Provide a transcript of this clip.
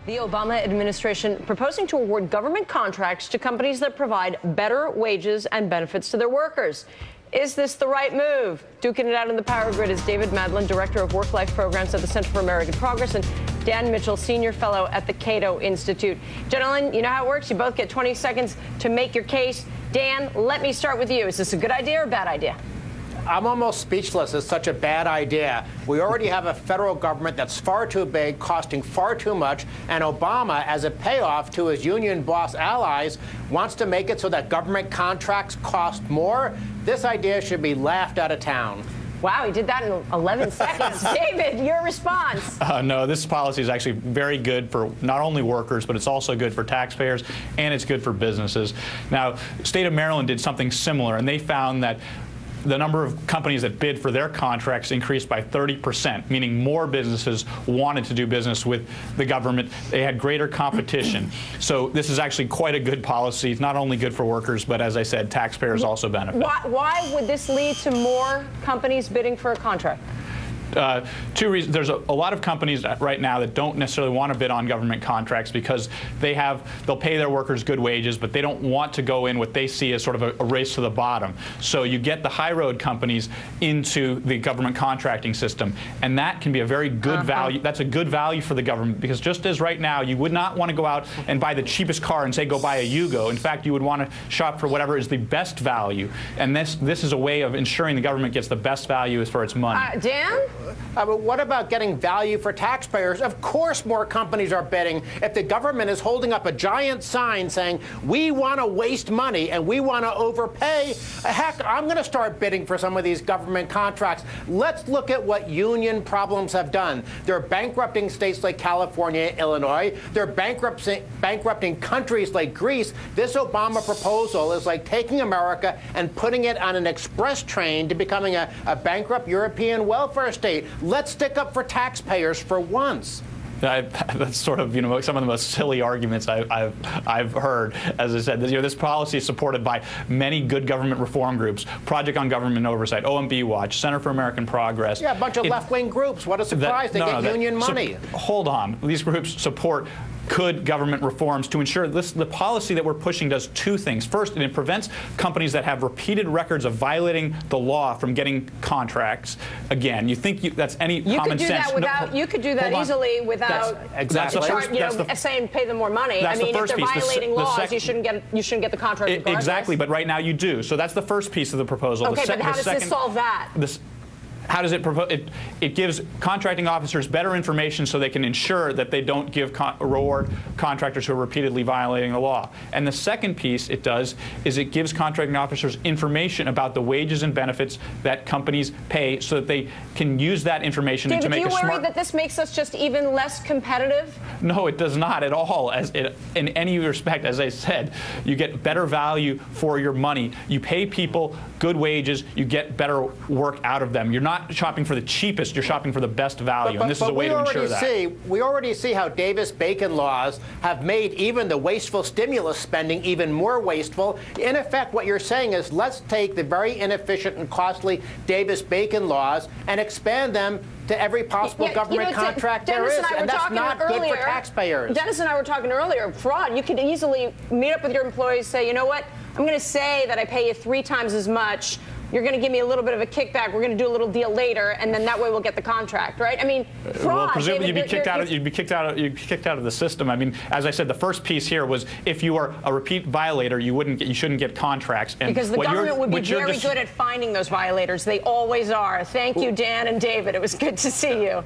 The Obama administration proposing to award government contracts to companies that provide better wages and benefits to their workers. Is this the right move? Duking it out in the power grid is David Madland, Director of Work-Life Programs at the Center for American Progress, and Dan Mitchell, Senior Fellow at the Cato Institute. Gentlemen, you know how it works. You both get 20 seconds to make your case. Dan, let me start with you. Is this a good idea or a bad idea? I'm almost speechless. It's such a bad idea. We already have a federal government that's far too big, costing far too much, and Obama, as a payoff to his union boss allies, wants to make it so that government contracts cost more. This idea should be laughed out of town. Wow, he did that in 11 seconds. David, your response? No, this policy is actually very good for not only workers, but it's also good for taxpayers, and it's good for businesses. Now, the state of Maryland did something similar, and they found that the number of companies that bid for their contracts increased by 30%, meaning more businesses wanted to do business with the government. They had greater competition. So this is actually quite a good policy. It's not only good for workers, but as I said, taxpayers also benefit. Why would this lead to more companies bidding for a contract? Two reasons. There's a lot of companies right now that don't necessarily want to bid on government contracts because they'll pay their workers good wages, but they don't want to go in what they see as sort of a race to the bottom. So you get the high road companies into the government contracting system, and that can be a very good value. That's a good value for the government, because just as right now you would not want to go out and buy the cheapest car and say go buy a Yugo. In fact, you would want to shop for whatever is the best value, and this is a way of ensuring the government gets the best value for its money. Dan? But what about getting value for taxpayers? Of course more companies are bidding. If the government is holding up a giant sign saying, we want to waste money and we want to overpay, heck, I'm going to start bidding for some of these government contracts. Let's look at what union problems have done. They're bankrupting states like California and Illinois. They're bankrupting countries like Greece. This Obama proposal is like taking America and putting it on an express train to becoming a bankrupt European welfare state. Let's stick up for taxpayers for once. That's sort of, some of the most silly arguments I've heard. As I said, this policy is supported by many good government reform groups: Project on Government Oversight, OMB Watch, Center for American Progress. Yeah, a bunch of left-wing groups. What a surprise! They get union money. Hold on. These groups support good government reforms to ensure the policy that we're pushing does two things. First, it prevents companies that have repeated records of violating the law from getting contracts. Again, you think that's any common sense? You could do that easily without saying pay them more money. I mean, if they're violating laws, you shouldn't get the contract regardless. Exactly, but right now you do. So that's the first piece of the proposal. Okay, but how does this solve that? How does it gives contracting officers better information so they can ensure that they don't reward contractors who are repeatedly violating the law. And the second piece it does is it gives contracting officers information about the wages and benefits that companies pay so that they can use that information to make a smart... David, do you worry that this makes us just even less competitive? No, it does not at all. In any respect, as I said, you get better value for your money. You pay people good wages, you get better work out of them. You're not shopping for the cheapest, you're shopping for the best value, and this is a way to ensure that. We already see how Davis-Bacon laws have made even the wasteful stimulus spending even more wasteful. In effect, what you're saying is let's take the very inefficient and costly Davis-Bacon laws and expand them to every possible government contract there is, and that's not good for taxpayers. Dennis and I were talking earlier, fraud. You could easily meet up with your employees, say, you know what, I'm going to say that I pay you 3 times as much. You're going to give me a little bit of a kickback. We're going to do a little deal later, and then that way we'll get the contract, right? I mean, fraud. Well, presumably you'd be kicked out of the system. I mean, as I said, the first piece here was if you are a repeat violator, you shouldn't get contracts. And because the government would be very good at finding those violators. They always are. Thank you, Dan and David. It was good to see you.